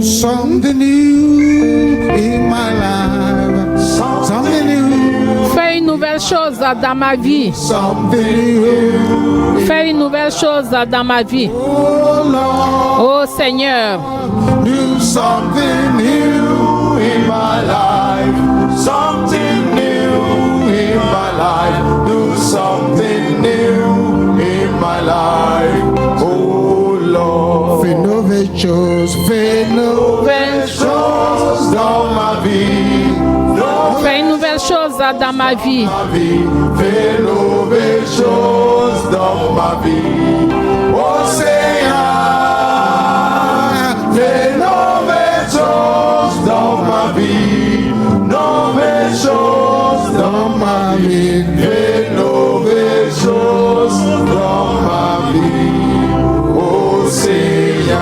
Something new in my life. Something new. Fais une nouvelle chose dans ma vie. Something new. Fais une nouvelle chose dans ma vie. Oh Lord. Oh Seigneur. Do something new in my life. Something new in my life. Do something new in my life. Oh Lord. Fais nouvelles choses dans ma vie. Fais une nouvelle chose dans ma vie. Fais nouvelles choses dans ma vie. Oh Seigneur, fais nouvelles choses dans ma vie. Nouvelles choses dans ma vie. Fais nouvelles choses dans ma vie. Oh Seigneur.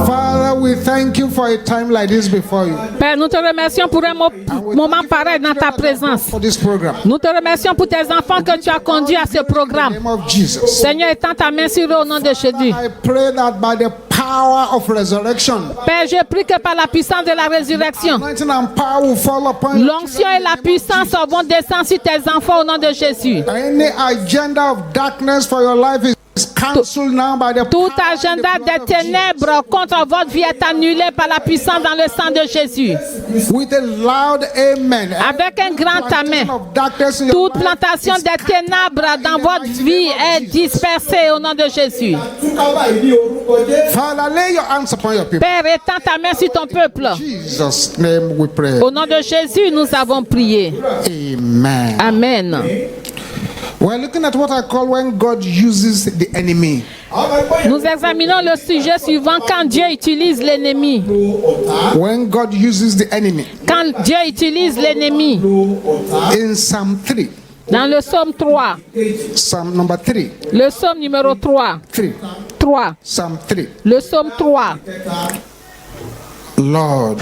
Father, we thank you for a time like this before you. Père, nous te remercions pour un moment pareil dans ta présence. For this program. Nous te remercions pour tes enfants que tu as conduits à ce programme. In the name of Jesus. Seigneur, étends ta main sur eux au nom de Jésus. I pray that by the power of resurrection, Père, je prie que par la puissance de la résurrection, anointing and power will fall upon you. l'onction et la puissance vont descendre sur tes enfants au nom de Jésus. Any agenda of darkness for your life is cancelled now by the Tout power agenda and the blood des of ténèbres contre votre vie est annulé par la puissance dans le sang de Jésus. Jesus. With a loud amen. Avec un grand amen. Plantation of darkness in your Toute life plantation is des ténèbres dans votre vie est dispersée au nom de Jésus. Father, lay your hands upon your people. Père, étends ta main sur ton peuple. In Jesus' name we pray. Au nom de Jésus, nous avons prié. Amen. Amen. We're looking at what I call when God uses the enemy. Nous examinons le sujet suivant quand Dieu utilise l'ennemi. When God uses the enemy. Quand Dieu utilise l'ennemi. In Psalm 3. Dans le psaume 3. Psalm number 3. Le psaume numéro 3. 3. Psalm 3. Le psaume 3. Lord,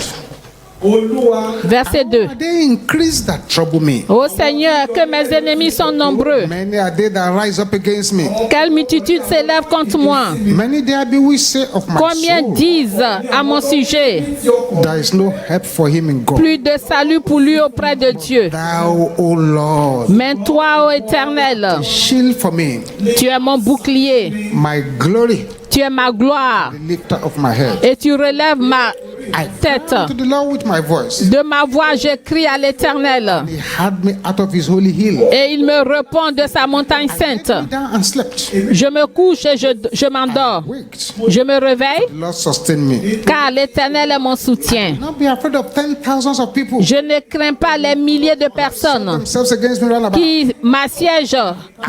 Verset 2. are they increased that trouble me? Ô Seigneur, que mes ennemis sont nombreux. Many are they that rise up against me. Quelle multitude s'élève contre moi. Many there be which say of my Combien soul, disent à mon sujet, there is no help for him in God. plus de salut pour lui auprès de Dieu. Thou, O Lord, Mais toi, ô Éternel, shield for me, tu es mon bouclier, my glory, tu es ma gloire, the lifter of my head. et tu relèves ma I tête. cried to the Lord with my voice. De ma voix, je crie à l'Éternel, He had me out of his holy hill. et il me répond de sa montagne sainte. I lay down and slept. Je me couche et je m'endors. Waked. Je me réveille, The Lord sustained me. car l'Éternel est mon soutien. Not be afraid of 10,000s of people Je ne crains pas les milliers de personnes themselves against me round about. qui m'assiègent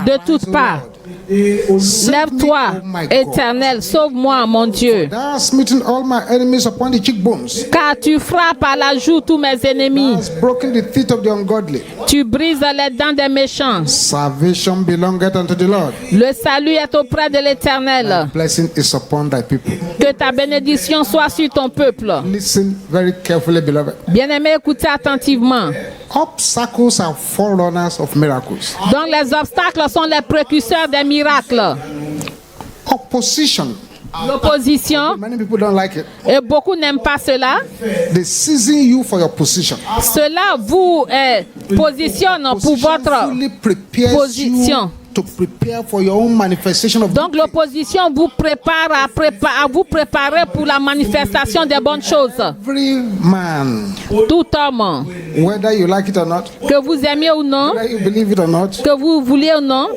de toutes parts. Lève-toi, Éternel, sauve-moi, mon Dieu. Thou hast smitten all my enemies upon the cheekbones. Car tu frappes à la joue tous mes ennemis. Thou hast broken the teeth of the ungodly. Tu brises les dents des méchants. Salvation belongeth unto the Lord. Le salut est auprès de l'Éternel. Blessing is upon thy people. Que ta bénédiction soit sur ton peuple. Listen very carefully, beloved. Bien-aimé, écoutez attentivement. Obstacles are forerunners of miracles. Donc les obstacles sont les précurseurs des miracles. Opposition. L'opposition, Many people don't like it. et beaucoup n'aiment pas cela. They season you for your position. Cela vous positionne pour votre Fully prepares position. you to prepare for your own manifestation of Donc l'opposition vous prépare à vous préparer pour la manifestation des bonnes choses. every man, Tout homme, whether you like it or not, que vous aimiez ou non, whether you believe it or not, que vous vouliez ou non,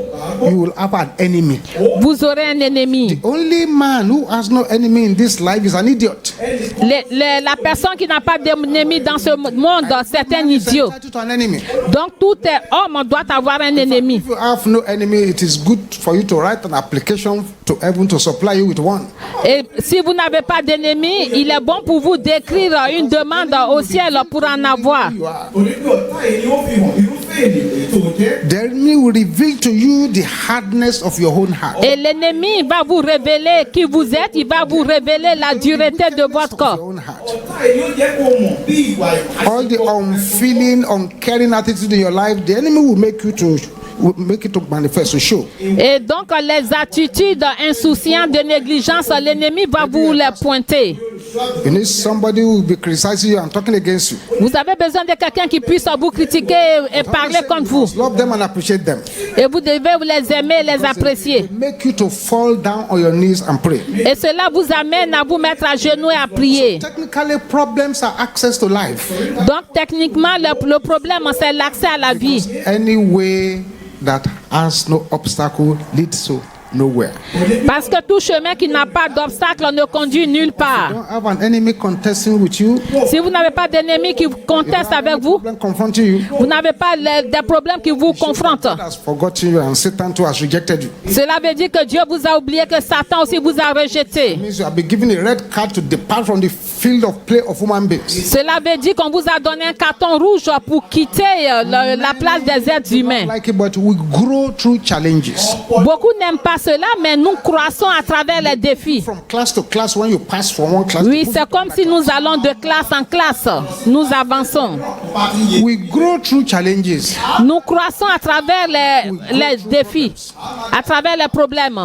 you will have an enemy. vous aurez un ennemi. Only man who has no enemy in this life is an idiot. La personne qui n'a pas d'ennemi dans ce monde, c'est un idiot. Entitled to an enemy. Donc tout homme doit avoir un ennemi. If you have no enemy, it is good for you to write an application to heaven to supply you with one. Et si vous n'avez pas d'ennemi, il est bon pour vous d'écrire une demande au ciel pour en avoir. The enemy will reveal to you the hardness of your own heart. Et l'ennemi va vous révéler qui vous êtes, il va vous révéler la dureté de votre Your corps. own heart. All the unfeeling, uncaring attitude in your life, the enemy will make you to make it to manifest, to show. Et donc, les attitudes insouciantes de négligence, l'ennemi va vous les pointer. You need somebody who will be criticizing you and talking against you. Vous avez besoin de quelqu'un qui puisse vous critiquer et parler contre vous. Love them and appreciate them. Et vous devez les aimer, les apprécier. Make you to fall down on your knees and pray. Et cela vous amène à vous mettre à genoux et à prier. Technically, problems are access to life. Donc, techniquement, le problème, c'est l'accès à la vie. Any way that has no obstacle leads to nowhere. Parce que tout chemin qui n'a pas d'obstacle ne conduit nulle part. You don't have an enemy contesting with you. Si vous n'avez pas d'ennemi qui conteste avec vous, Problem confronting you. vous n'avez pas des problèmes qui vous confrontent. God has forgotten you and Satan too has rejected you. Cela veut dire que Dieu vous a oublié, que Satan aussi vous a rejeté. It means you have been given a red card to depart from the field of play of human beings. Cela veut dire qu'on vous a donné un carton rouge pour quitter la place des êtres humains. Like it, but we grow through challenges. Beaucoup n'aiment pas cela, mais nous croissons à travers les défis. From class to class, when you pass from one class Oui, to c'est comme si nous allons de classe en classe. Nous avançons. we grow through challenges. Nous croissons à travers les défis, à travers les problèmes.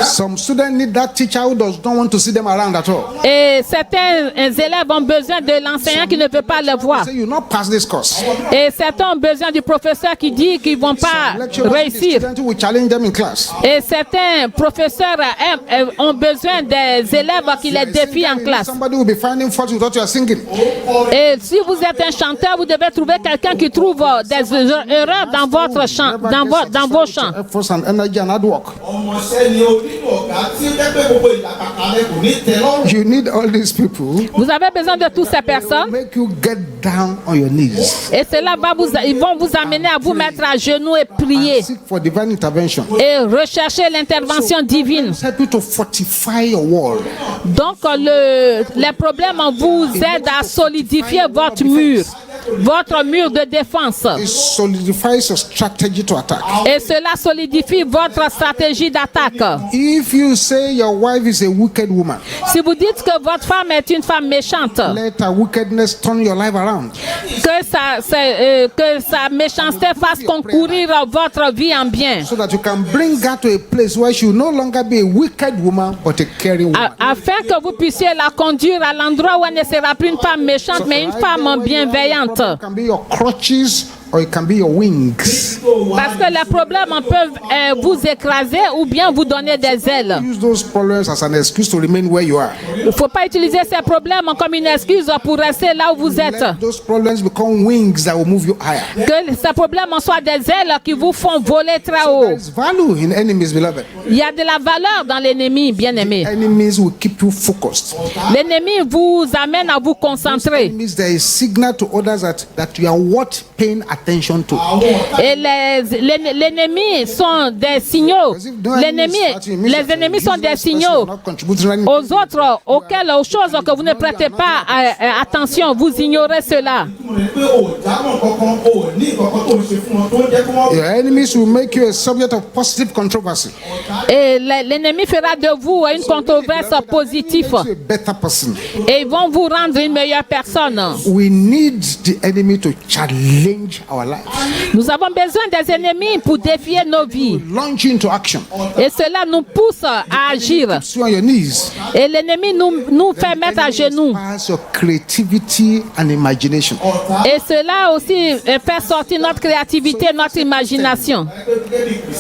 Some students need that teacher who does not want to see them around at all. Et certains élèves ont besoin de l'enseignant qui ne veut pas le voir. Say you not pass this course. Et certains ont besoin du professeur qui dit qu'ils ne vont pas Lecturer the réussir. student who will challenge them in class. Et certains professeurs ont besoin des élèves qui les défient en classe. Somebody will be finding fault with what you are singing. Et si vous êtes un chanteur, vous devez trouver quelqu'un qui trouve des erreurs dans votre chant, dans vos chants. Efforts and energy and hard work. You need all these people. Vous avez besoin de toutes ces personnes. Make you get down on your knees. Et cela ils vont vous amener à vous mettre à genoux et prier. Seek for divine intervention. Et rechercher l'intervention divine. Help you to fortify your wall. Donc, les problèmes vous aident à solidifier votre mur de défense. It solidifies your strategy to attack. Et cela solidifie votre stratégie d'attaque. If you say your wife is a wicked woman, Si vous dites que votre femme est une femme méchante, let her wickedness turn your life around. que sa méchanceté fasse concourir votre vie en bien, So that you can bring her to a place where she will no longer be a wicked woman but a caring woman. afin que vous puissiez la conduire à l'endroit où elle ne sera plus une femme méchante, mais une femme bienveillante. It can be your crutches or it can be your wings. Parce que les problèmes peuvent vous écraser ou bien vous donner des ailes. Use those problems as an excuse to remain where you are. Il ne faut pas utiliser ces problèmes comme une excuse pour rester là où vous êtes. Let those problems become wings that will move you higher. Que ces problèmes soient des ailes qui vous font voler très haut. There's value in enemies, beloved. Il y a de la valeur dans l'ennemi, bien-aimé. Enemies will keep you focused. L'ennemi vous amène à vous concentrer. Enemies, there is signal to others that you are worth paying attention to. Et l'ennemi sont des signaux. Les ennemis sont des signaux aux autres, aux choses que vous ne prêtez pas attention. Vous ignorez cela. Your enemies will make you a subject of positive controversy. Et l'ennemi fera de vous une controverse positive. Makes you a better person. Et ils vont vous rendre une meilleure personne. We need the enemy to challenge our lives. Nous avons besoin des ennemis pour défier nos vies. Launch you into action. Et cela nous pousse à agir. Keeps you on your knees. Et l'ennemi nous fait mettre à genoux. Inspires your creativity and imagination. Et cela aussi fait sortir notre créativité, notre imagination.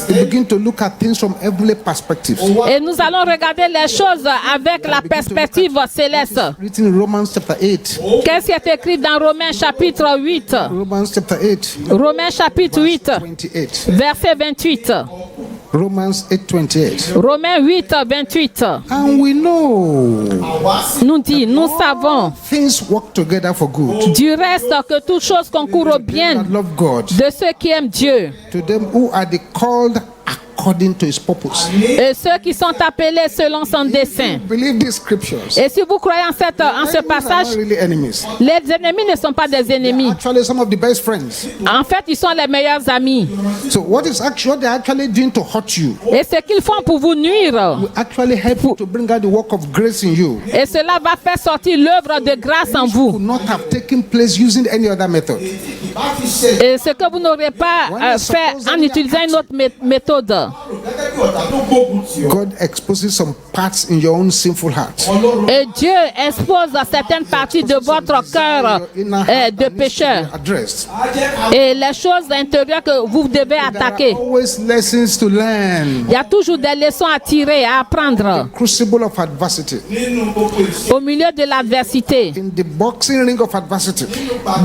You begin to look at things from heavenly perspectives. Et nous allons regarder les choses avec la perspective céleste. Written in Romans chapter 8. Qu'est-ce qui est écrit dans Romains chapitre 8? Romans chapter 8. Romains chapitre 8, 28. verset 28. Romans 8:28. Romains 8, 28. And we know Nous savons things work together for good. du reste que toute chose concourt au bien That love God. de ceux qui aiment Dieu, To them who are the called according to his purpose. Et ceux qui sont appelés selon son dessein. Believe these scriptures. Et si vous croyez en ce Enemies are passage, not really enemies. les ennemis ne sont pas des They are ennemis. actually some of the best friends. En fait, ils sont les meilleurs amis. So what they're actually doing to hurt you Et ce qu'ils font pour vous nuire. will actually help you to bring out the work of grace in you. Et cela va faire sortir l'œuvre de grâce en vous. Could not have taken place using any other method. Et ce que vous n'aurez pas fait en utilisant une autre méthode. God exposes some parts in your own sinful heart. Et Dieu expose certaines parties de votre cœur de pécheur. Addressed. Et les choses intérieures que vous devez There are attaquer. always lessons to learn. Il y a toujours des leçons à tirer, à apprendre Crucible of adversity. au milieu de l'adversité. In the boxing ring of adversity.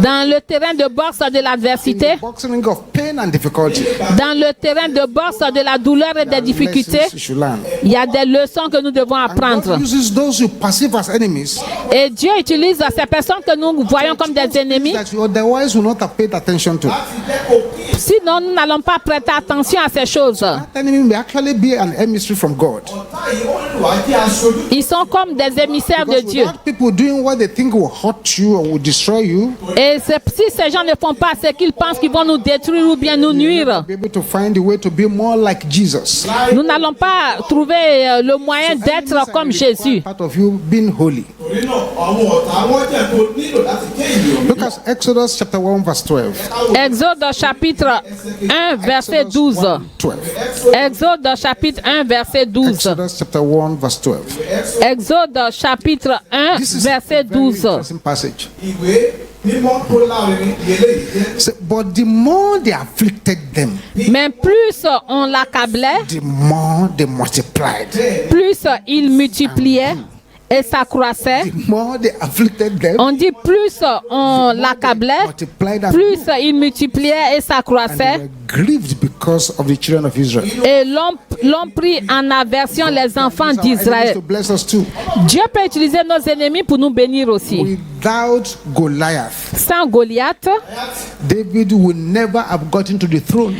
Dans le terrain de boxe de In l'adversité, the boxing ring of pain and difficulty. dans le terrain de boxe de la douleur et des difficultés, Lessons you should learn. il y a des leçons que nous devons apprendre. God uses those you perceive as enemies Et Dieu utilise ces personnes que nous voyons comme des ennemis. that you otherwise would not have paid attention to. Sinon, nous n'allons pas prêter attention à ces choses. That enemy may actually be an emissary from God. Ils sont comme des émissaires de Because Dieu. without people doing what they think will hurt you or will destroy you, Et si ces gens ne font pas ce qu'ils pensent qu'ils vont nous détruire ou bien nous nuire, be able to find a way to be more like Jesus. nous n'allons pas trouver le moyen d'être comme Jésus. Part of you being holy. Look at Exodus chapter 1 verse 12. Exode chapitre 1, verset 12. 12. Exode chapitre 1, verset 12. Exodus chapter 1 verse 12. Exode chapitre 1, This is verset a very 12. interesting passage. So, but the more they afflicted them, Mais plus on l'accablait, the more they multiplied. plus il multipliait et s'accroissait. The more they afflicted them, On dit plus on l'accablait, multiplied and plus il multipliait et they s'accroissait. were grieved because of the children of Israel. Et l'ont pris en aversion les enfants Our enemies d'Israël. to bless us too. Dieu peut utiliser nos ennemis pour nous bénir aussi. Without Goliath, Sans Goliath, David would never have gotten to the throne.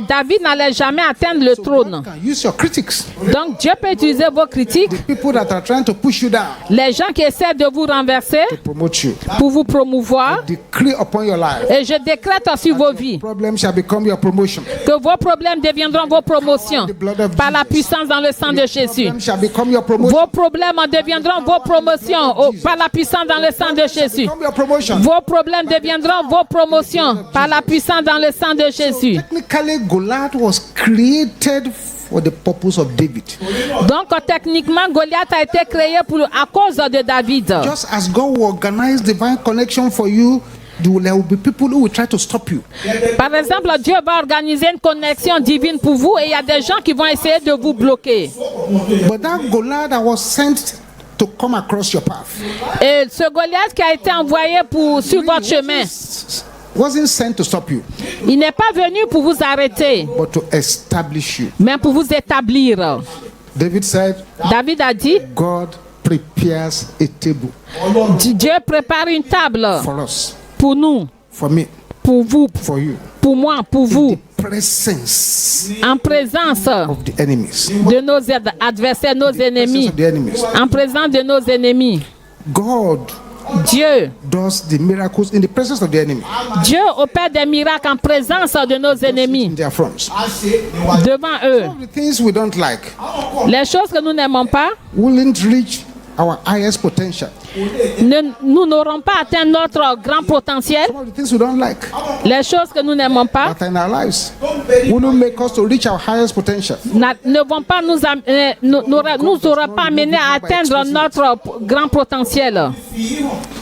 David n'allait jamais atteindre le trône. You can use your critics, Donc Dieu peut utiliser vos critiques, people that are trying to push you down, les gens qui essaient de vous renverser to promote you. pour vous promouvoir. Decree upon your life. Et je décrète sur vos vies Problem shall become your promotion. que vos problèmes deviendront vos promotions par la puissance dans le sang de Jésus. Problem shall become your promotion. Vos problèmes deviendront vos promotions par la puissance dans le sang de Jésus. Become your promotion. Vos problèmes deviendront vos promotions par la puissance dans le sang de Jésus. Technically, Goliath was created for the purpose of David. Donc techniquement, Goliath a été créé à cause de David. Just as God will organize divine connection for you, there will be people who will try to stop you. Par exemple, Dieu va organiser une connexion divine pour vous et il y a des gens qui vont essayer de vous bloquer. But that Goliath that was sent to come across your path Et ce Goliath qui a été envoyé sur votre chemin, wasn't sent to stop you, il n'est pas venu pour vous arrêter, but to establish you. mais pour vous établir. David said, David a dit, God prepares a table Dieu prépare une table for us, pour nous, for me, pour vous, for you, pour moi, pour vous, presence en présence of the enemies. de nos adversaires, nos Presence ennemis, of the enemies. en présence de nos ennemis. God Dieu does the miracles in the presence of the enemy, Dieu opère des miracles en présence de nos ennemis, in their fronts. devant eux. The things we don't like Les choses que nous n'aimons pas, wouldn't reach our highest potential. nous n'aurons pas atteint notre grand potentiel. Some of the things we don't like Les choses que nous n'aimons pas that are in our lives wouldn't make us to reach our highest potential. ne vont pas nous auront pas amené à atteindre notre grand potentiel.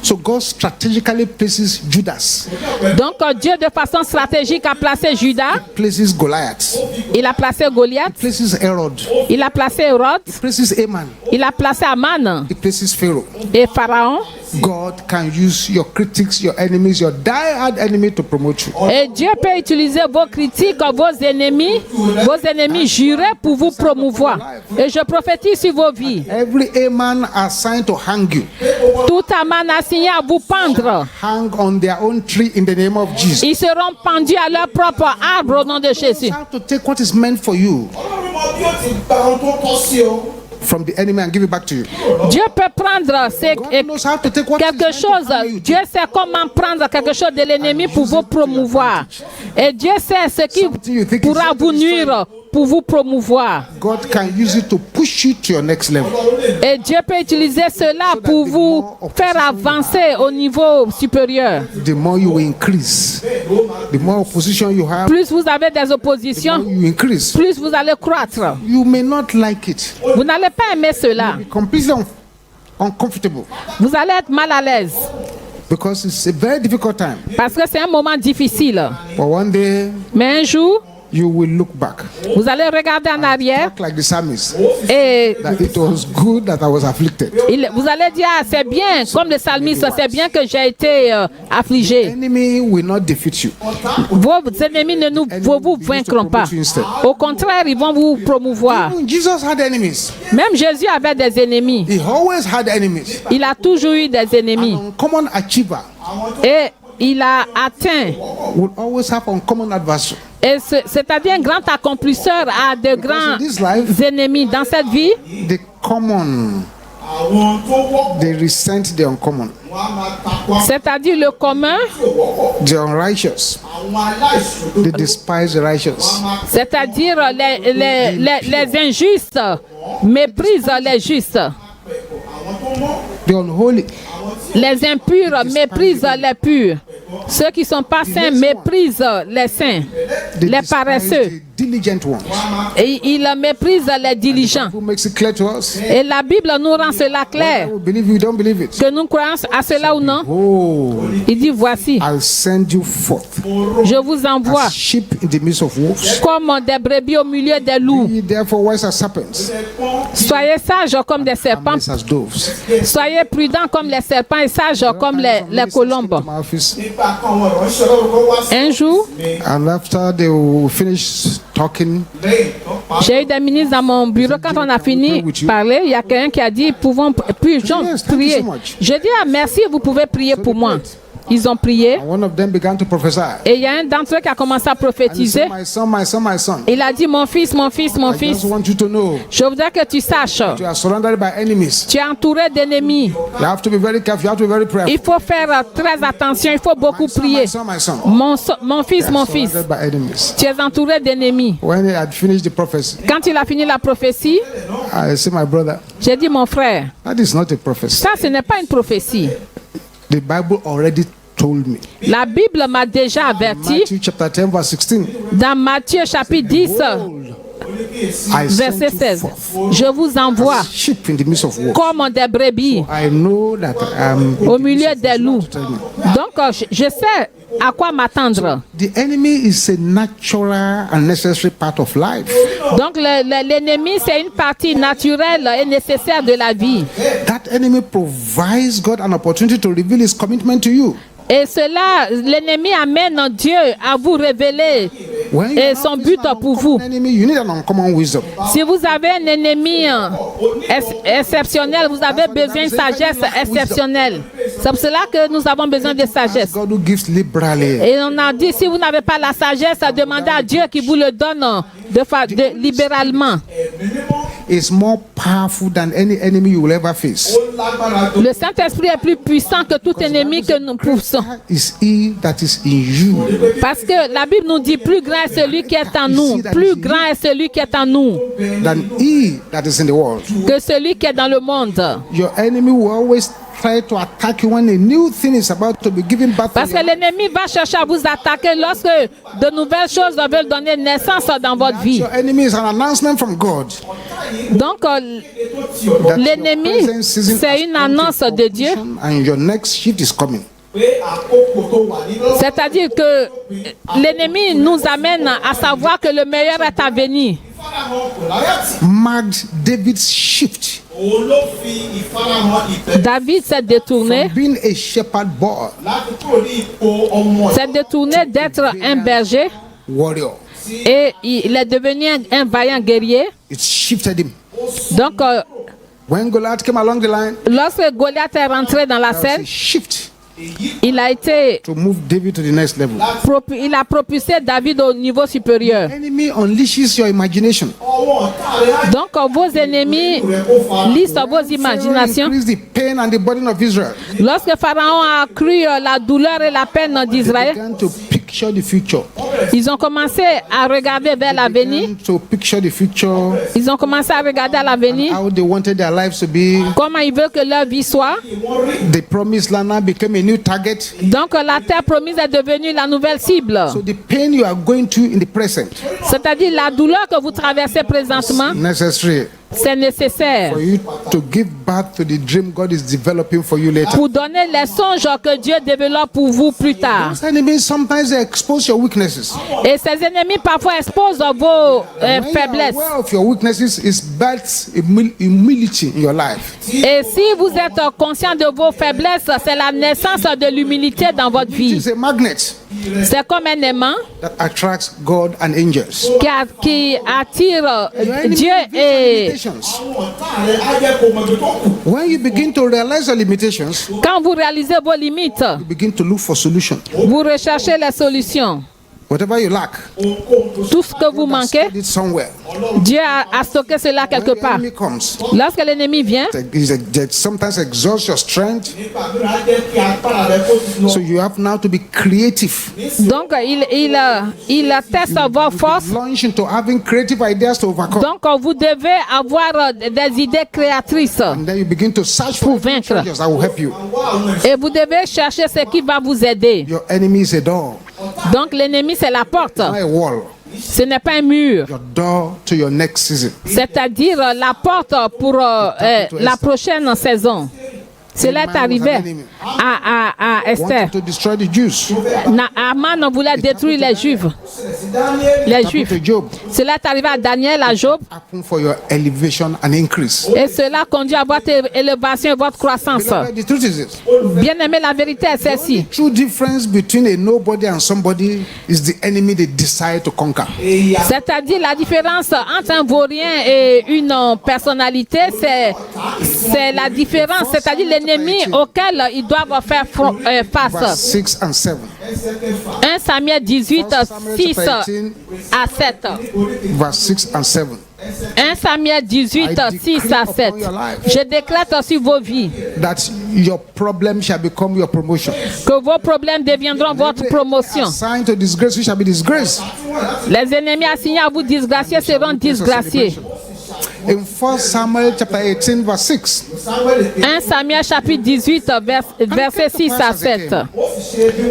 So God strategically places Judas, Donc Dieu de façon stratégique a placé Judas, places Goliath, il a placé Goliath, places Herod, il a placé Hérode, places Haman, il a placé Aman he places Pharaoh. et Pharaon. Pharaon. God can use your critics, your enemies, your die-hard enemy to promote you. Et Dieu peut utiliser vos critiques, vos ennemis jurés pour vous promouvoir. Et je prophétise sur vos vies. Every Aman assigned to hang you, Tout Aman assigné à vous pendre, hang on their own tree in the name of Jesus. ils seront pendus à leur propre arbre au nom de Jésus. You have to take what is meant for you from the enemy and give it back to you. Dieu peut prendre God knows how to take what is quelque meant to chose. harm you. Dieu sait comment prendre quelque chose de l'ennemi pour vous promouvoir. Et Dieu sait ce qui pourra vous nuire pour vous promouvoir. God can use it to push you to your next level. Et Dieu peut utiliser cela pour vous faire avancer au niveau supérieur. The more you increase, the more opposition you have, Plus vous avez des the more oppositions, you increase. plus vous allez croître. You may not like it. Vous n'allez pas aimer cela. Completely uncomfortable Vous allez être mal à l'aise because it's a very difficult time. parce que c'est un moment difficile. But one day Mais un jour, you will look back, vous allez regarder en arrière act like the psalmist, et that it was good that I was afflicted. vous allez dire, ah, c'est bien, comme le psalmiste, c'est bien que j'ai été affligé. Enemy will not defeat you. Vos ennemis ne vous vaincront pas. Au contraire, ils vont vous promouvoir. Even Jesus had enemies. Même Jésus avait des ennemis. He always had enemies. Il a toujours eu des ennemis. An uncommon achiever Et il a atteint. will always have uncommon adversary. Et c'est-à-dire un grand accomplisseur a de grands ennemis dans cette vie. The common, they resent the uncommon. C'est-à-dire le commun, The unrighteous, they despise the righteous. c'est-à-dire les injustes méprisent les justes. The unholy, Les impurs méprisent les purs. Ceux qui ne sont pas saints méprisent les saints, they les despise paresseux. the diligent ones. Et ils méprisent les diligents. Who makes it clear to us? Et la Bible nous rend cela clair. We believe you don't believe it. Que nous croyons à cela ou non. Oh, Il dit, voici, I'll send you forth je vous envoie as sheep in the midst of wolves. comme des brebis au milieu des loups. Be therefore wise as serpents, Soyez sages comme des serpents. harmless as doves. Soyez prudents comme les serpents et sages comme les colombes. To my office, Un jour, and after they will finish talking, j'ai eu des ministres dans mon bureau. Quand on a fini de parler, il y a quelqu'un qui a dit, puis-je prier? Je dis, ah, merci, vous pouvez prier pour moi. Ils ont prié. and one of them began to prophesy. Et il y a un d'entre eux qui a commencé à And he prophétiser. said, my son, my son, my son, Il a dit, mon fils, mon fils, mon I fils, just want you to know je voudrais que tu saches, you are surrounded by enemies. tu es entouré d'ennemis. You have to be very careful. You have to be very prayerful. Il faut faire très attention, il faut beaucoup prier. My son, my son. Mon fils, mon fils, Surrounded by enemies. tu es entouré d'ennemis. When he had finished the prophecy, Quand il a fini la prophétie, I said, my brother, j'ai dit, mon frère, that is not a prophecy. ça, ce n'est pas une prophétie. The Bible already told me. La Bible m'a déjà averti Matthew chapter 10, verse 16. dans Matthieu chapitre 10, I sent verset you 16. forth Je vous envoie as sheep in the midst of wolves. comme des brebis I know that I am in au the milieu midst of des loups. wolves. Tell me. Donc, je sais à quoi m'attendre. The enemy is a natural and necessary part of life. Donc, l'ennemi, c'est une partie naturelle et nécessaire de la vie. That enemy provides God an opportunity to reveal his commitment to you. Et cela, l'ennemi amène Dieu à vous révéler When you et are son not but facing an pour vous. uncommon enemy, you need an uncommon wisdom. Si vous avez un ennemi exceptionnel, vous avez besoin de sagesse exceptionnelle. C'est pour cela que nous avons besoin de sagesse. God who gives liberally. Et on a dit, si vous n'avez pas la sagesse, demandez à Dieu qui vous le donne libéralement. Is more powerful than any enemy you will ever face. Le Saint-Esprit est plus puissant que tout ennemi que nous poussons. Is he that is in you Parce que la Bible nous dit, plus grand est celui qui est en nous. Plus grand est celui qui est en nous than he that is in the world. que celui qui est dans le monde. Your enemy will always try to attack you when a new thing is about to be given back to Parce que you. l'ennemi va chercher à vous attaquer lorsque de nouvelles choses veulent donner naissance dans votre vie. Your enemy is an announcement from God. Donc, that l'ennemi, your present season c'est has une come to annonce de Dieu. completion and your next shift is coming. C'est-à-dire que l'ennemi nous amène à savoir que le meilleur est à venir. marked David's shift David s'est détourné. from being a shepherd boy, S'est détourné d'être un berger warrior. et il est devenu un vaillant guerrier. It shifted him. Donc, When Goliath came along the line, lorsque Goliath est rentré dans la there was scène, a shift il a été to move David to the next level. il a propulsé David au niveau supérieur. Enemy unleashes your imagination. Donc, vos ennemis lisent vos Pharaoh imaginations. increased the pain and the burden of Israel. Lorsque Pharaon a accru la douleur et la peine They d'Israël, began to picture the future. ils ont commencé à regarder vers l'avenir. Began to picture the future, Ils ont commencé à regarder à l'avenir, how they wanted their lives to be. comment ils veulent que leur vie soit. The promised land now became a new target. Donc, la terre promise est devenue la nouvelle cible. So the pain you are going through in the present C'est-à-dire la douleur que vous traversez présentement, necessary c'est nécessaire for you to give birth to the dream God is developing for you later. pour donner les songes que Dieu développe pour vous plus tard. Those enemies sometimes they expose your weaknesses. Et ces ennemis parfois exposent vos When you are faiblesses. aware of your weaknesses, it births humility in your life. Et si vous êtes conscient de vos faiblesses, c'est la naissance de l'humilité dans votre It vie. is a magnet C'est comme un aimant that attracts God and angels. qui attire Your enemy Dieu lives in et limitations. When you begin to realize your limitations, quand vous réalisez vos limites, you begin to look for solutions. vous recherchez les solutions. Whatever you lack, Tout ce que vous manquez, stored it somewhere. Dieu a stocké cela quelque When the part. enemy comes, Lorsque l'ennemi vient, they sometimes exhaust your strength. So you have now to be creative. donc il teste vos forces. Launch into having creative ideas to overcome. Donc vous devez avoir des idées créatrices And then you begin to search pour for vaincre. treasures that will help you. Et vous devez chercher ce qui va vous aider. Your enemy is a door, Donc l'ennemi c'est la porte. not a wall. Ce n'est pas un mur. Your door to your next season. C'est-à-dire la porte pour la prochaine saison. Cela est arrivé à Esther. Wanted to destroy the Jews. Aman voulait détruire les Juifs. Les Happened Juifs. to Job. Cela est arrivé à Daniel, à Job. Happened for your elevation and increase. Et cela conduit à votre élévation et votre croissance. Beloved, the truth is this. Bien aimé, la vérité est celle-ci. True difference between a nobody and somebody is the enemy they decide to conquer. C'est-à-dire la différence entre un vaurien et une personnalité, c'est la différence, c'est-à-dire l'ennemi auquel ils doivent faire Verse face. 6 and 7. 1 Samuel 18, 6 à 7. Verse 6 and 7. 1 Samuel 18, 6 à 7. Je déclare sur vos vies That your problem shall become your promotion. que vos problèmes deviendront votre promotion. Assigned to disgrace, you shall be disgraced. Les ennemis assignés à vous disgracier seront disgraciés. In 1 Samuel chapter 18, verse 6. 1 Samuel chapitre 18, verset 6 à 7.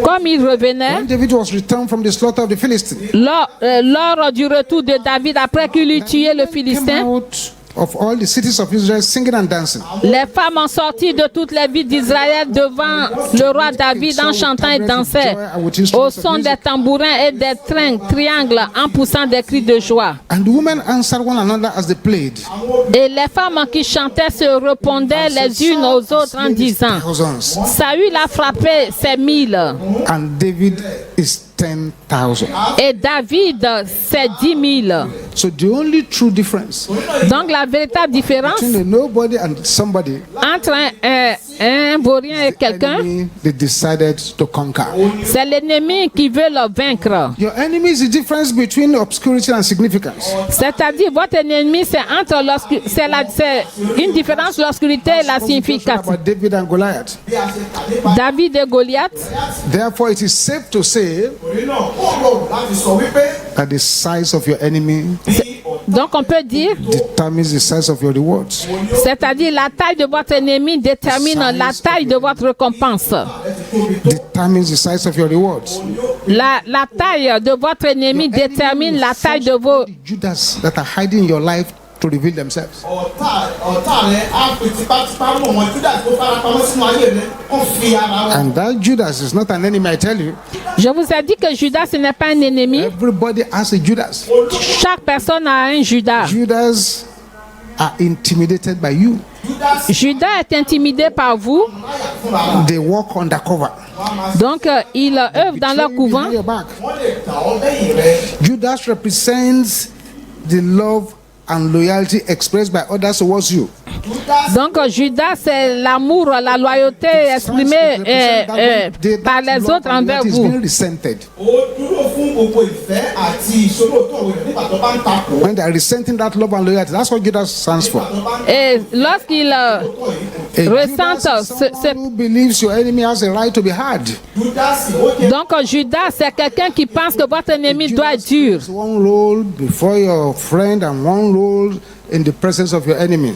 Comme il revenait, When David was returned from the slaughter of the Philistines, lors du retour de David après qu'il eut tué le came Philistin, out of all the cities of Israel singing and dancing. les femmes ont sorti de toutes les villes d'Israël devant le roi David en chantant et dansant au son des tambourins et des triangles en poussant des cris de joie. And the women answered one another as they played. Et les femmes qui chantaient se répondaient les unes aux autres en disant, Thousands. Saül a frappé ses 1000 And David is 10,000. et David c'est 10 000. So the only true difference Donc la véritable différence between a nobody and somebody, entre un vaurien et quelqu'un, enemy they decided to conquer. c'est l'ennemi qui veut le vaincre. Your enemy is the difference between obscurity and significance. C'est-à-dire votre ennemi c'est c'est une différence l'obscurité et la signification. About David and Goliath. David et Goliath. Therefore, it is safe to say that the size of your enemy Donc on peut dire, determines the size of your rewards. c'est-à-dire la taille de votre ennemi détermine la taille de votre récompense. Determines the size of your rewards. La taille de votre ennemi détermine la taille de vos... Judas that are hiding in your life to reveal themselves. And that Judas is not an enemy, I tell you. Je vous ai dit que Judas ce n'est pas un ennemi. Everybody has a Judas. Chaque personne a un Judas. Judas are intimidated by you. Judas est intimidé par vous. They walk undercover. Donc, ils œuvrent dans leur couvent. Judas represents the love and loyalty expressed by others towards you. Donc, Judas, c'est l'amour, la loyauté exprimée par les autres envers vous. When they are resenting that love and loyalty, that's what Judas stands for. Et lorsqu'ils ressentent Who believes your enemy has a right to be hard. Donc, Judas, c'est quelqu'un qui pense que votre ennemi doit être dur. One role before your friend and one role in the presence of your enemies.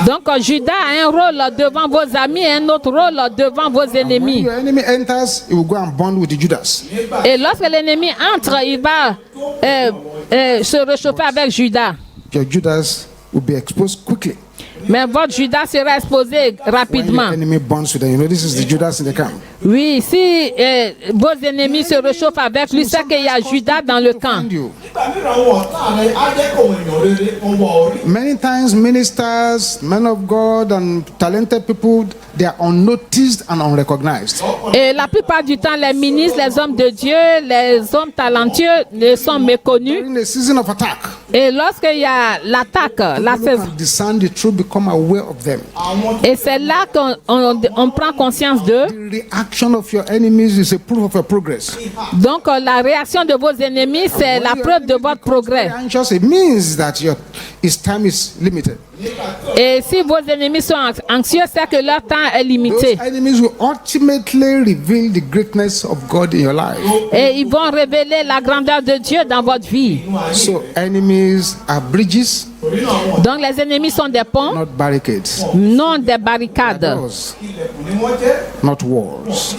Donc, Judas a un rôle devant vos amis et un autre rôle devant vos When ennemis. your enemy enters, he will go and bond with the Judas. Et lorsque l'ennemi entre, il va se réchauffer avec Judas. Your Judas will be exposed quickly. Mais votre Judas sera exposé When your rapidement. enemy bonds with them, you know this is the Judas in the camp. Oui, si vos ennemis se réchauffent avec lui, c'est qu'il y a Judas dans le camp. Find you. Many times ministers, men of God and talented people, they are unnoticed and unrecognized. Et la plupart du temps, les ministres, les hommes de Dieu, les hommes talentueux ne sont méconnus. During the season of attack, Et lorsqu'il y a l'attaque, la people saison, can discern the truth, become aware of them. et c'est là qu'on prend conscience d'eux. The reaction of your enemies is a proof of your progress. Donc, la réaction de vos ennemis, c'est la preuve de votre progrès. Anxious, it means that his time is limited. Et si vos ennemis sont anxieux, c'est que leur temps est limité. Those enemies will ultimately reveal the greatness of God in your life. Et ils vont révéler la grandeur de Dieu dans votre vie. So enemies are bridges, Donc, les ennemis sont des ponts, not barricades. non des barricades. Doors, not walls.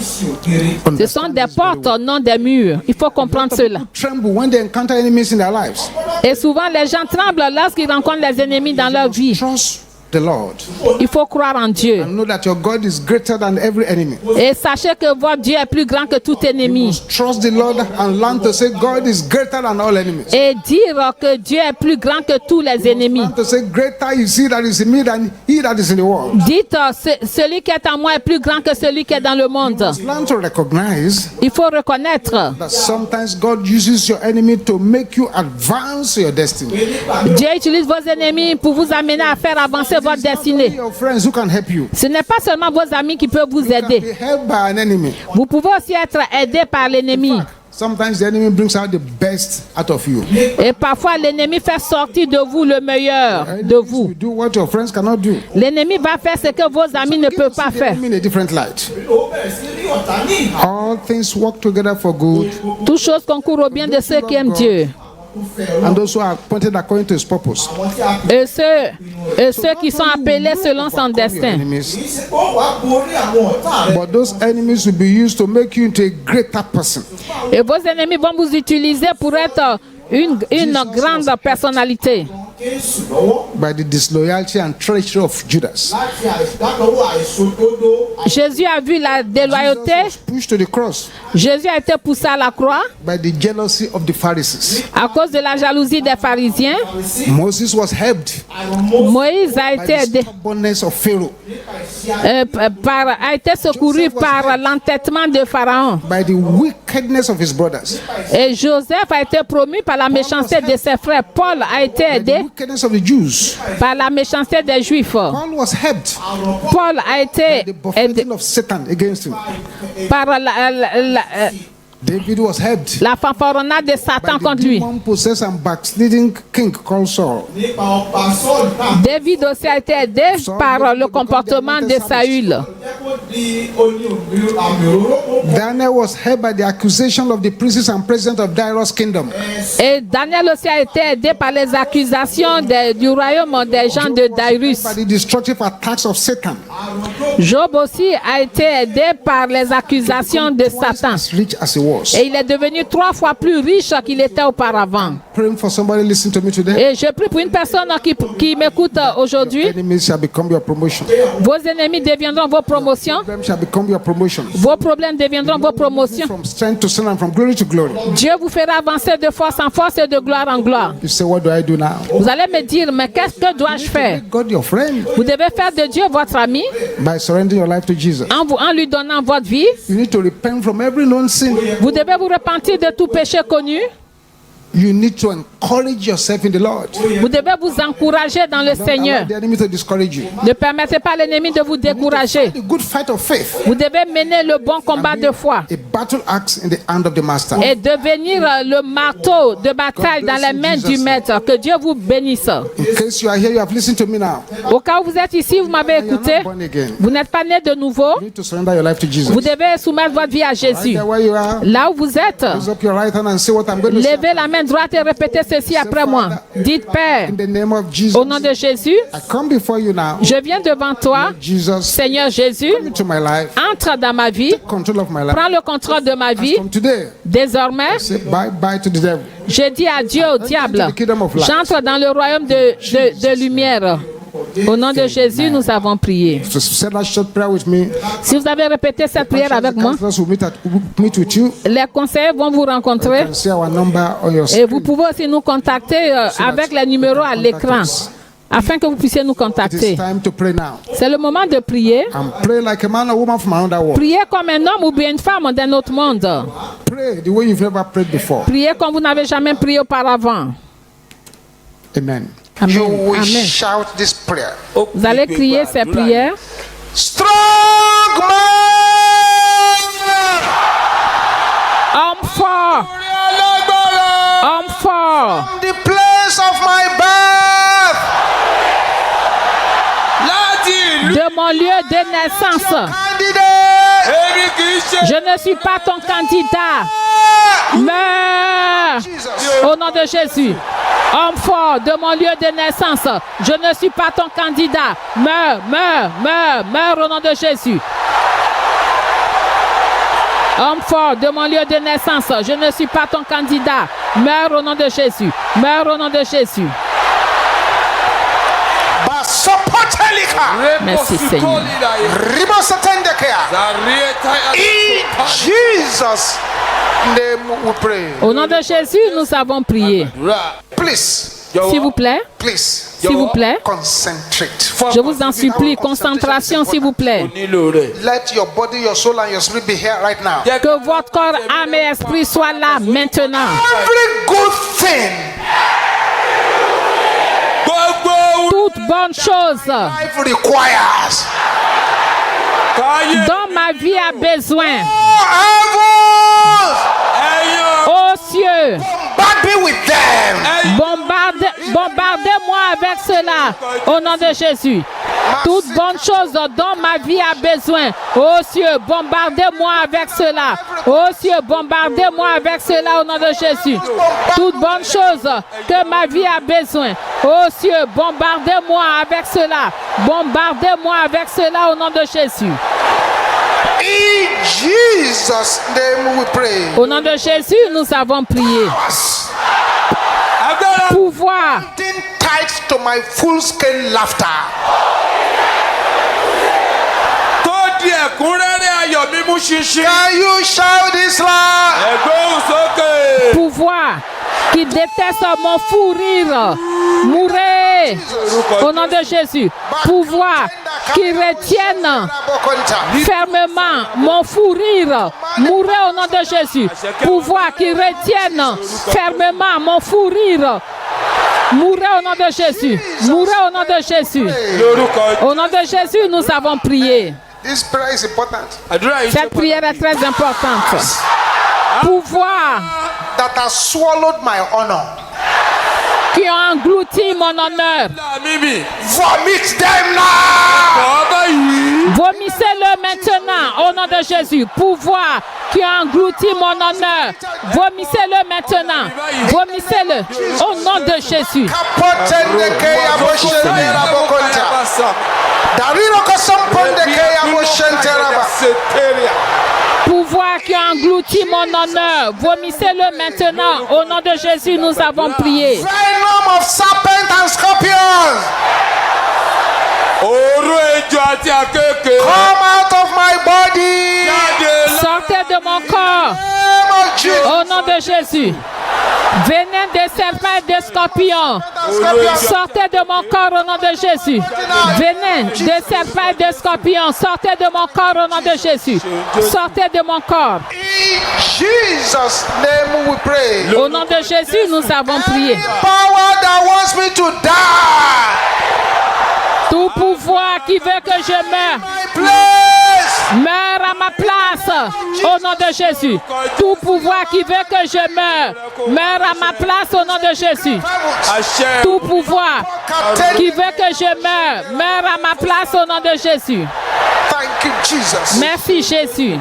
Ce sont des portes, non des murs. Il faut comprendre cela. Tremble when they encounter enemies in their lives. Et souvent, les gens tremblent lorsqu'ils rencontrent les ennemis dans leur vie. Trust the Lord Il faut croire en Dieu. and know that your God is greater than every enemy. Et sachez que votre Dieu est plus grand que tout ennemi. Trust the Lord and learn to say God is greater than all enemies. Et dire que Dieu est plus grand que tous les ennemis. Learn to say greater is he that is in me than he that is in the world. Dites, celui qui est en moi est plus grand que celui qui est dans le monde. Learn to recognize Il faut reconnaître. that sometimes God uses your enemy to make you advance your destiny. Dieu utilise vos ennemis pour vous amener à faire avancer votre destinée. Your friends who can help you. Ce n'est pas seulement vos amis qui peuvent vous Be aider. helped by an enemy. Vous pouvez aussi être aidé par l'ennemi. Sometimes the enemy brings out the best out of you. Et parfois, l'ennemi fait sortir de vous le meilleur de vous. You do what your friends cannot do. L'ennemi va faire ce que vos amis ne peuvent pas See the faire. enemy in a different light. All things work together for good, Toutes choses concourent au bien de ceux qui aiment Dieu. and those who are appointed according to his purpose. Et ceux qui sont appelés selon son Your destin. enemies. But those enemies will be used to make you into a greater person. Et vos ennemis vont vous utiliser pour être une grande personnalité. By the disloyalty and treachery of Judas. Jésus a vu la déloyauté. Jesus was pushed to the cross Jésus a été poussé à la croix by the jealousy of the Pharisees. à cause de la jalousie des pharisiens. Moses was helped Moïse a by été the aidé, stubbornness of Pharaoh, a été secouru par l'entêtement de Pharaon. by the wickedness of his brothers, Et Joseph a été promu par la méchanceté de ses frères. Paul a été by the aidé wickedness of the Jews. par la méchanceté des Juifs. Paul was helped Paul a été by the aidé buffeting of Satan against him. par David was helped la fanfaronnade de Satan by the contre lui. demon-possessed and backsliding king called Saul. David aussi a été aidé par le comportement de Saül. Daniel was held by the accusation of the princes and presidents of Darius' kingdom. Et Daniel aussi a été aidé par les accusations du royaume des gens de Darius. By the destructive attacks of Satan. Job aussi a été aidé par les accusations de Satan. As rich as he was. Et il est devenu 3 fois plus riche qu'il était auparavant. Praying for somebody listening to me today. Et je prie pour une personne qui m'écoute aujourd'hui. Enemies shall become your promotion. Vos ennemis deviendront vos promotions. Them shall become your promotion. Vos problèmes deviendront vos promotions. From strength to strength and from glory to glory. Dieu vous fera avancer de force en force et de gloire en gloire. You say, what do I do now? Vous allez me dire, mais qu'est-ce que dois-je faire? Make God your friend. Vous devez faire de Dieu votre ami By surrendering your life to Jesus. en lui donnant votre vie. You need to repent from every known sin. Vous devez vous repentir de tout péché connu. You need to encourage yourself in the Lord. Vous devez vous encourager dans le Don't Seigneur. allow the enemy to discourage you. Ne permettez pas à l'ennemi de vous décourager. The good fight of faith. Vous devez mener le bon combat de foi A battle axe in the hand of the master. et devenir le marteau de bataille dans les mains du maître. Que Dieu vous bénisse. In case you are here, you have listened to me now. Au cas où vous êtes ici, vous m'avez You are écouté. not born again. Vous n'êtes pas né de nouveau. You need to surrender your life to Jesus. Vous devez soumettre votre vie à Right Jésus. there where you are, Là où vous êtes, raise up your right hand and say what I'm going to say. levez la main droite et répétez ceci après moi. Dites, Père, In the name of Jesus, au nom de Jésus, I come before you now. je viens devant toi. Jesus, Seigneur Jésus, come into my life. entre dans ma vie. Control of my life. Prends le contrôle de ma vie. From today, Désormais, say bye to the devil. je dis adieu au diable. J'entre dans le royaume de lumière. Au nom de Jésus, nous avons prié. So say that short prayer with me. Si vous avez répété cette prière avec moi, Counselors will meet with you. les conseillers vont vous rencontrer. You can see our number on your Et screen. vous pouvez aussi nous contacter avec les numéros à l'écran, afin que vous puissiez nous It is contacter. time to pray now. C'est le moment de prier. And pray like a man or woman from another world. Priez comme un homme ou bien une femme d'un autre monde. Pray the way you've never prayed before. Priez comme vous n'avez jamais prié auparavant. Amen. Amen. You will Amen. shout this prayer. Vous allez crier ces prières. Strong man! Homme fort, homme fort, From the place of my birth, de mon lieu de naissance. candidate, Je ne suis pas ton candidat. Meurs au nom de Jésus. Homme fort de mon lieu de naissance. Je ne suis pas ton candidat. Meurs, meurs, meurs, meurs au nom de Jésus. Homme fort de mon lieu de naissance. Je ne suis pas ton candidat. Meurs au nom de Jésus. Meurs au nom de Jésus. Merci Seigneur. In Jesus' name we pray. Au nom de Jésus, nous avons prié. Please, S'il vous plaît, please, s'il vous plaît, concentrate. je vous en supplie, concentration s'il vous plaît. Let your body, your soul, and your spirit be here right now. Que votre corps, âme et esprit soient là maintenant. Every good thing Toute bonne chose life requires. dont ma vie a besoin. Heavens, Ô cieux, bombard me with them. bombardez-moi avec cela au nom de Jésus. Toute bonne chose dont ma vie a besoin. Ô cieux, bombardez-moi avec cela. Ô cieux, bombardez-moi avec cela au nom de Jésus. Toute bonne chose que ma vie a besoin. Ô cieux, bombardez-moi avec cela. Bombardez-moi avec cela au nom de Jésus. In Jesus' name we pray. Au nom de Jésus, nous avons prié. Pouvoir Tied to my full-scale laughter. Can you shout this loud? pouvoir qui déteste mon fou rire, mourez au nom de Jésus. Pouvoir qui retienne fermement mon fou rire, mourez au nom de Jésus. Pouvoir qui retienne fermement mon fou rire, mourez au nom de Jésus. Mourez au nom de Jésus. Au nom de Jésus, nous avons prié. This prayer is important. Cette prière est très importante. Pouvoir That has swallowed my honor. qui ont englouti mon honneur. Vomit them now. Vomissez-le maintenant au nom de Jésus. Pouvoir qui a englouti mon honneur. Vomissez-le maintenant. Vomissez-le au nom de Jésus. Pouvoir qui a englouti mon honneur. Vomissez-le maintenant au nom de Jésus. Nous avons prié. Venom of serpent and scorpions. Come out of my body. Sortez de mon corps au nom de Jésus. Venin des serpents et des scorpions. Sortez de mon corps au nom de Jésus. Venin des serpents et des scorpions. Sortez de mon corps au nom de Jésus. Sortez de mon corps. In Jesus' name we pray. Au nom de Jésus, nous avons prié. Power that wants me to die. Tout pouvoir qui veut que je meure, My place. meure à ma place. Au nom de Jésus. Tout pouvoir qui veut que je meure, meure à ma place au nom de Jésus. Tout pouvoir qui veut que je meure, meure à ma place au nom de Jésus. Thank you, Jesus. Merci Jésus.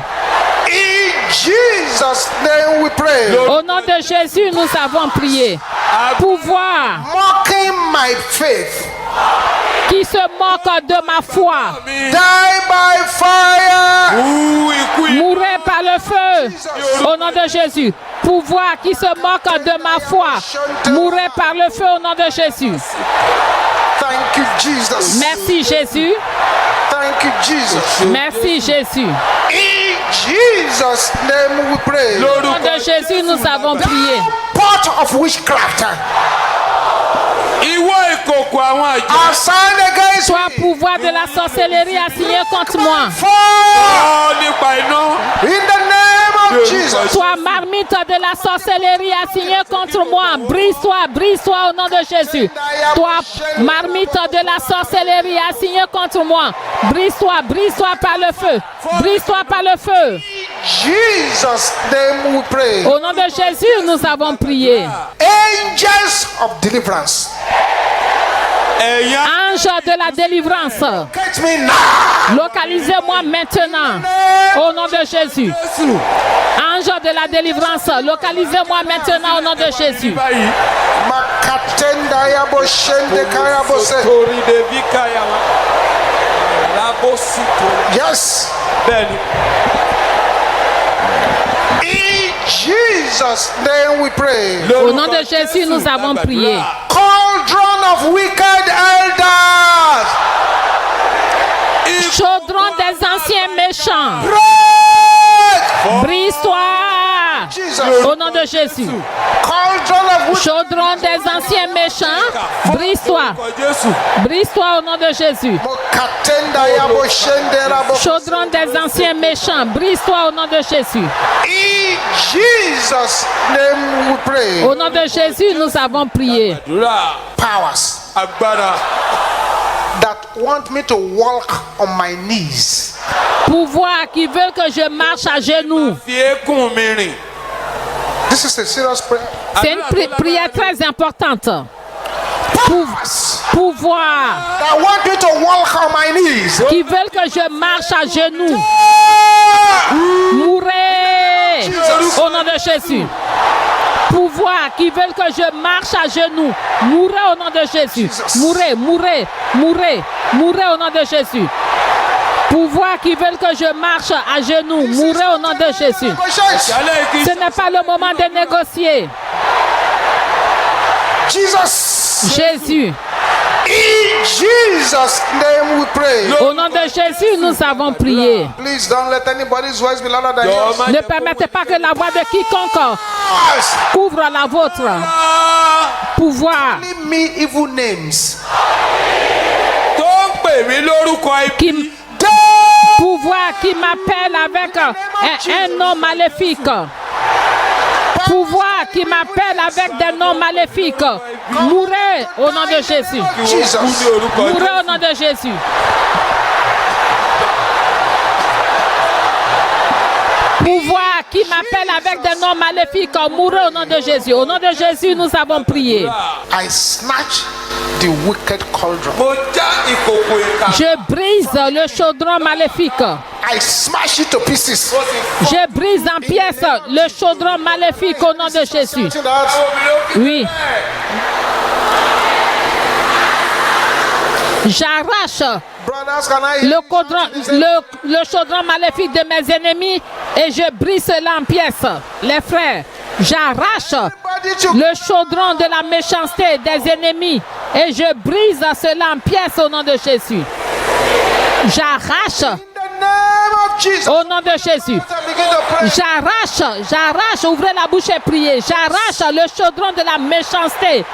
In Jesus' name we pray. Au nom de Jésus, nous avons prié. Pouvoir Mocking my faith. qui se moque de ma foi, Die by fire. mourrez par le feu. Au nom de Jésus. Pouvoir qui se moque de ma foi, mourrez par le feu au nom de Jésus. Thank you, Jesus. Merci Jésus. Thank you, Jesus. Merci Jésus. In Jesus' name we pray. Au nom de Jésus, nous avons prié. Pot of witchcraft. Assigned against Toi, me. pouvoir de la sorcellerie assigné contre moi. Fall. In the name of Jesus. Toi, marmite de la sorcellerie assigné contre moi. Brise-toi, brise-toi au nom de Jésus. Toi, marmite de la sorcellerie assigné contre moi. Brise-toi, brise-toi par le feu. Brise-toi par le feu. Jesus' name we pray. Au nom de Jésus, nous avons prié. Angels of deliverance. Ange de la délivrance, Get me now. localisez-moi maintenant. Au nom de Jésus. Ange de la délivrance, localisez-moi maintenant au nom de Jésus. Makatenda yabo shende kayabo se. Yes. In Jesus' name we pray. Au nom de Jésus, nous avons prié. Cauldron of wicked elders. Chaudron des anciens méchants, Break. brise-toi. Jesus. Au nom de Jésus. Cauldron of wicked. Chaudron des anciens méchants, brise-toi. Brise-toi au nom de Jésus. Makatenda yabo shende rabo. Chaudron des anciens méchants, brise-toi au nom de Jésus. In Jesus' name we pray. Au nom de Jésus, nous avons prié. Powers that want me to walk on my knees. Pouvoir qui veut que je marche à genoux. This is a serious prayer. C'est une prière très importante. Pouvoir That want me to walk on my knees. qui veulent que je marche à genoux. Mourez au nom de Jésus. Pouvoir qui veulent que je marche à genoux. Mourez au nom de Jésus. Mourez, mourez, mourez, mourez au nom de Jésus. Pouvoir qui veulent que je marche à genoux. Mourez au nom de Jésus. Ce n'est pas le moment de négocier. Jesus. Jésus. In Jesus' name we pray. Au nom de Jésus, nous avons prié. Please don't let anybody's voice be louder than yours. Ne permettez pas que la voix de quiconque couvre la vôtre. Pouvoir Give me evil names. qui, pouvoir qui m'appelle avec un nom maléfique. Pouvoir qui m'appelle avec des noms maléfiques. Mourez au nom de Jésus. Jesus. Mourez au nom de Jésus. Pouvoir qui m'appellent avec des noms maléfiques, mourrez au nom de Jésus. Au nom de Jésus, nous avons prié. I snatch the wicked cauldron. Je brise le chaudron maléfique. I smash it to pieces. Je brise en pièces le chaudron maléfique au nom de Jésus. Oui. J'arrache le chaudron maléfique de mes ennemis et je brise cela en pièces. Les frères, j'arrache le chaudron de la méchanceté des ennemis et je brise cela en pièces au nom de Jésus. J'arrache au nom de Jésus. J'arrache, ouvrez la bouche et priez. J'arrache le chaudron de la méchanceté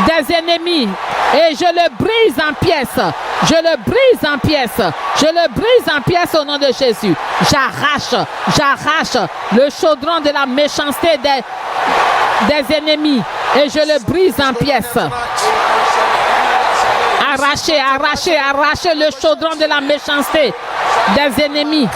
des ennemis et je le brise en pièces. Je le brise en pièces. Je le brise en pièces au nom de Jésus. J'arrache le chaudron de la méchanceté des ennemis et je le brise en pièces. Arrachez le chaudron de la méchanceté des ennemis.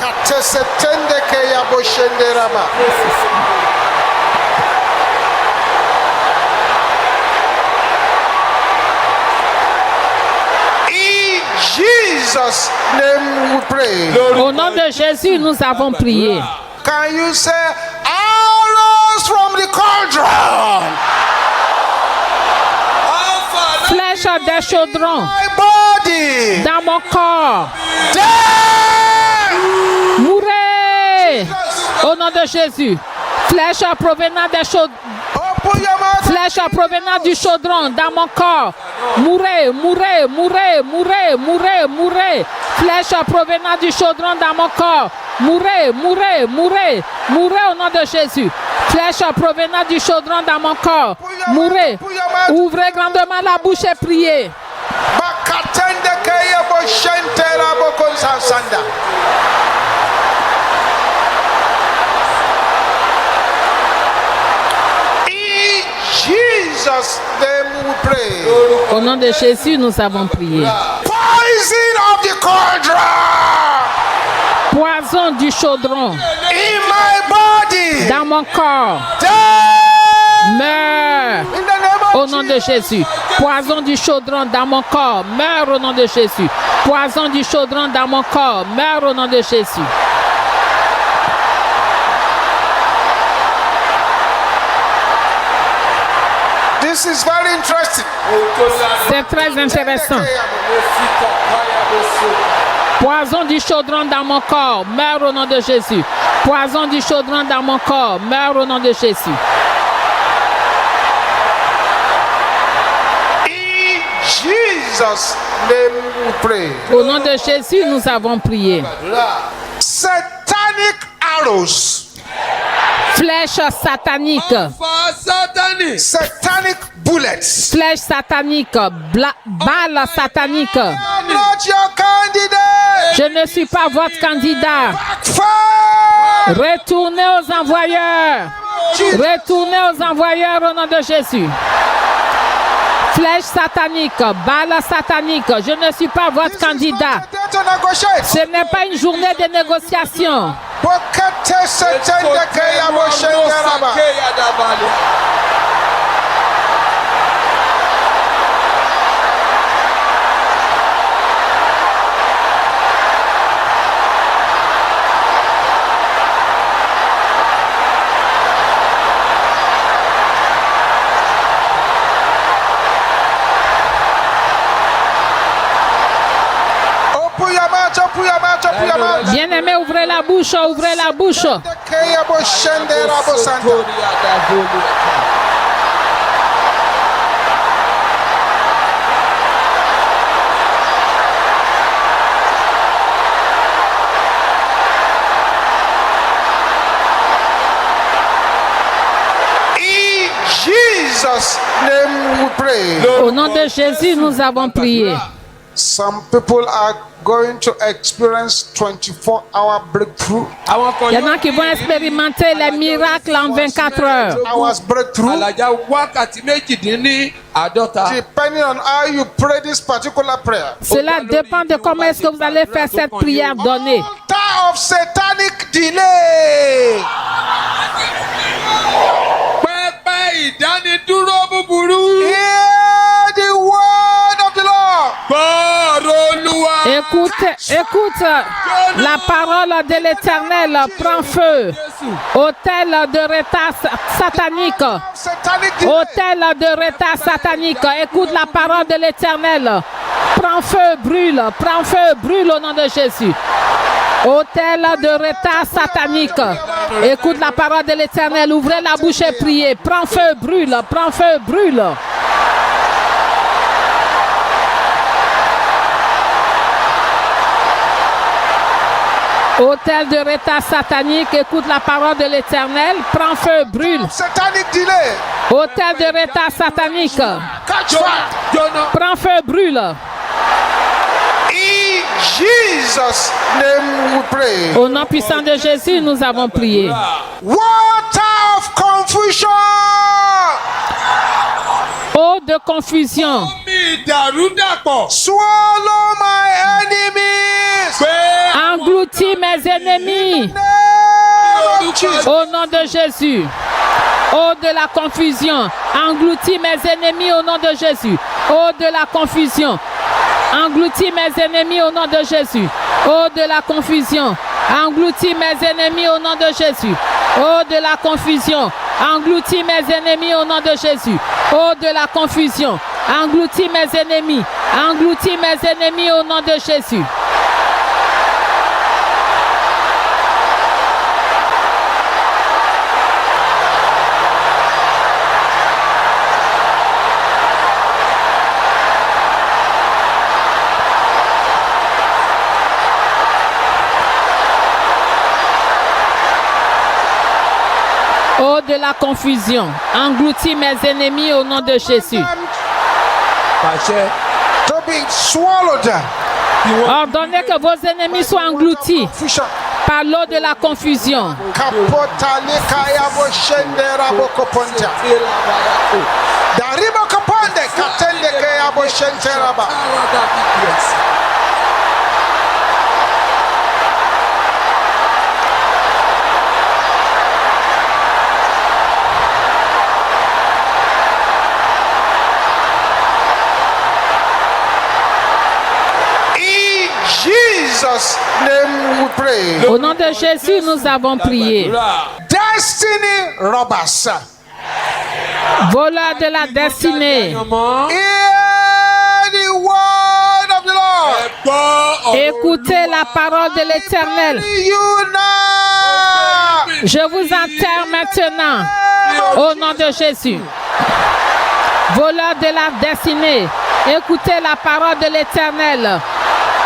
Jesus' name we pray. Au nom de Jésus, nous avons prié. Can you say, arrows from the cauldron? Flèche des chaudrons My body. dans mon corps. Mourez au nom de Jésus. Flèche provenant des chaudrons. Open your mouth. Flèche provenant du chaudron dans mon corps. Mourez. Flèche provenant du chaudron dans mon corps. Mourez au nom de Jésus. Flèche provenant du chaudron dans mon corps. Mourez. Ouvrez grandement la bouche et priez. Jesus' name we pray. Au nom de Jésus, nous avons prié. Poison of the cauldron Poison du chaudron in my body. dans mon corps. Meurs In the name au of nom de Jésus. Poison du chaudron dans mon corps. Meurs au nom de Jésus. Poison du chaudron dans mon corps. Meurs au nom de Jésus. This is very interesting. C'est très intéressant. Poison du chaudron dans mon corps. Meurs au nom de Jésus. Poison du chaudron dans mon corps. Meurs au nom de Jésus. In Jesus' name we pray. Au nom de Jésus, nous avons prié. Satanic arrows. Flèche satanique. Satanic bullets. Flèche satanique. Balle satanique. I'm not your candidate. Je ne suis pas votre candidat. Backfire. Retournez aux envoyeurs. Retournez aux envoyeurs au nom de Jésus. Flèche satanique, balle satanique. Je ne suis pas votre candidat. To negotiate. Ce n'est pas une journée de négociation. Bokete setende keya boshengeraba. Open your mouth, open your mouth, open your mouth. Bien-aimé, ouvrez la bouche, ouvrez la bouche. Keya boshengeraba santa. In Jesus' name we pray. Au nom de Jésus, nous avons prié. Some people are going to experience 24-hour breakthrough. Il y en a qui vont expérimenter les miracles en 24 heures. Hours breakthrough. Depending on how you pray this particular prayer. Cela dépend de comment est-ce que vous allez faire cette prière donnée. Altar of satanic delay. Hear the word of the Lord. Écoute la parole de l'Éternel. Prends feu. Autel de retard satanique. Autel de retard satanique. Écoute la parole de l'Éternel. Prends feu, brûle. Prends feu, brûle au nom de Jésus. Autel de retard satanique. Écoute la parole de l'Éternel. Ouvrez la bouche et priez. Prends feu, brûle. Prends feu, brûle. Autel de retard satanique, écoute la parole de l'Éternel. Prends feu, brûle. Autel de retard satanique. Prends feu, brûle. In Jesus' name we pray. Au nom puissant de Jésus, nous avons prié. Water of confusion. Eau de confusion. Swallow my enemies. Engloutis mes ennemis. Au nom de Jésus. Eau de la confusion. Engloutis mes ennemis au nom de Jésus. Eau de la confusion. Engloutis mes ennemis au nom de Jésus. Eau de la confusion. Engloutis mes ennemis au nom de Jésus. Eau de la confusion. Engloutis mes ennemis au nom de Jésus. Eau de la confusion. Engloutis mes ennemis. Engloutis mes ennemis au nom de Jésus. Eau de la confusion, engloutis mes ennemis au nom de Jésus. Ordonnez que vos ennemis soient engloutis par l'eau de la confusion. Jesus' name we pray. Au nom de Jésus, nous avons prié. Destiny robbers. Voleurs de la destinée. Hear the word of the Lord. Écoutez la parole de l'Éternel. Je vous enterre maintenant au nom de Jésus. Voleurs de la destinée. Écoutez la parole de l'Éternel.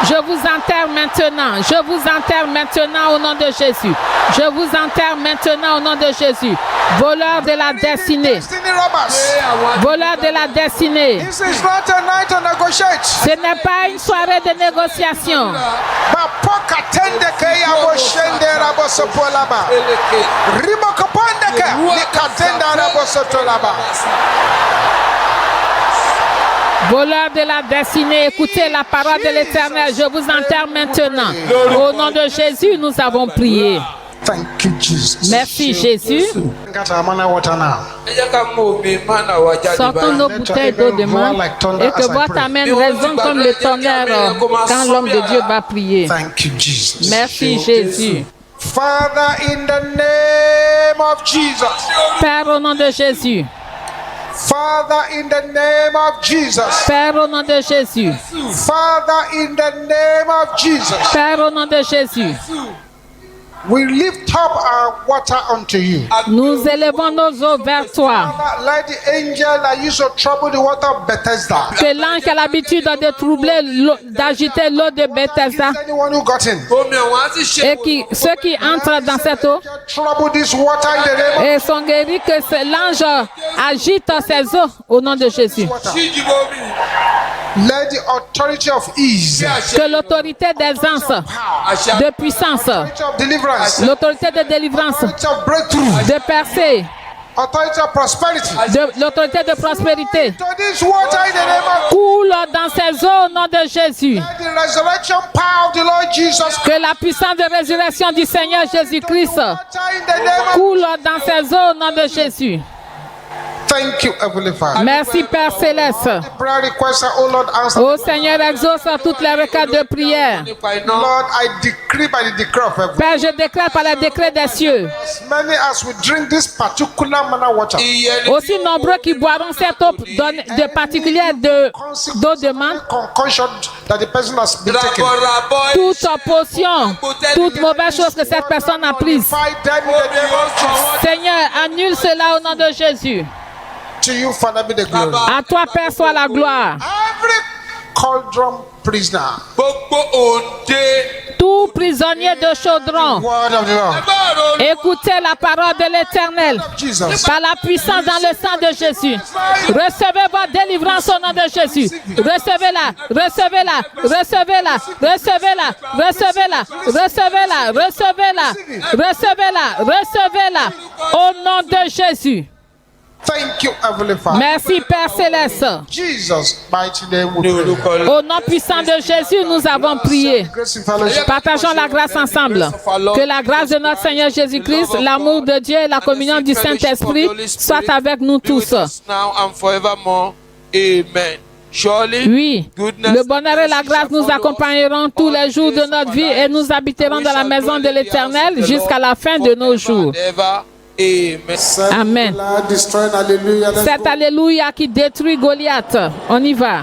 Je vous enterre maintenant. Je vous enterre maintenant au nom de Jésus. Je vous enterre maintenant au nom de Jésus. Voleurs de la destinée. Voleurs de la destinée. Ce n'est pas une soirée de négociation. Voleurs de la destinée, écoutez la parole de l'Éternel. Je vous enterre maintenant. Au nom de Jésus, nous avons prié. Thank you, Jesus. Merci Jésus. Sortons nos bouteilles d'eau de main et que votre amène résonne comme le tonnerre quand l'homme de Dieu va prier. Thank you, Jesus. Merci Jésus. Father, in the name of Jesus. Père, au nom de Jésus. Father, in the name of Jesus. Père, au nom de Jésus. Father, in the name of Jesus. Père, au nom de Jésus. We lift up our water unto you. Nous élevons nos eaux vers toi. Father, let the angel that used to trouble the water of Bethesda. Que l'ange qui a l'habitude de troubler, d'agiter l'eau de Bethesda, Anyone who got in. et ceux qui entrent dans cette eau Trouble this water in the name et sont guéris, que l'ange agite ces eaux au nom de Jésus. of water. Let the authority of ease, Que l'autorité d'aisance, de puissance, authority of deliverance, l'autorité de délivrance, authority of breakthrough, de percée, authority of prosperity, l'autorité de prospérité to this water in the name of coule dans ces eaux au nom de Jésus. let the resurrection power of the Lord Jesus Que la puissance de résurrection du Seigneur Jésus-Christ water in the name of. coule dans ces eaux au nom de Jésus. Thank you, Heavenly Father. Merci Père Céleste. The prayer requests are, oh Lord, answer. Ô Seigneur, exauce toutes les requêtes de prière. Lord, I decree by the decree of heaven. Père, je déclare par le décret des cieux, As many as we drink this particular manna water, aussi nombreux qui boiront cette eau de particulière d'eau de menthe, concoction that the person has been taking, toute potion, toute mauvaise chose que cette personne a prise. fight them in the name of Jesus. Seigneur, annule cela au nom de Jésus. To you, Father, be the glory. À toi, Père, soit la gloire. Every cauldron prisoner, Tout prisonnier de chaudron, word of the Lord, écoutez la parole de l'Éternel. Jesus, Par la puissance dans le sang de Jésus. Recevez votre délivrance au nom de Jésus. Recevez-la, recevez-la, recevez-la, recevez-la, recevez-la, recevez-la, recevez-la, recevez-la, recevez-la au nom de Jésus. thank you, Heavenly Father. Merci Père Céleste. Jesus' mighty name we pray. Au nom puissant de Jésus, nous avons prié. Grace and fellowship. Partageons la grâce ensemble. Que la grâce de notre Seigneur Jésus-Christ, l'amour de Dieu et la communion du Saint-Esprit soient avec nous tous. now and forevermore. Amen. Surely, Oui, le bonheur et la grâce nous accompagneront tous les jours de notre vie et nous habiterons dans la maison de l'Éternel jusqu'à la fin de nos jours. ever. Amen. Amen. Destroying, hallelujah. Let's Cet go. Alléluia qui détruit Goliath. On y va.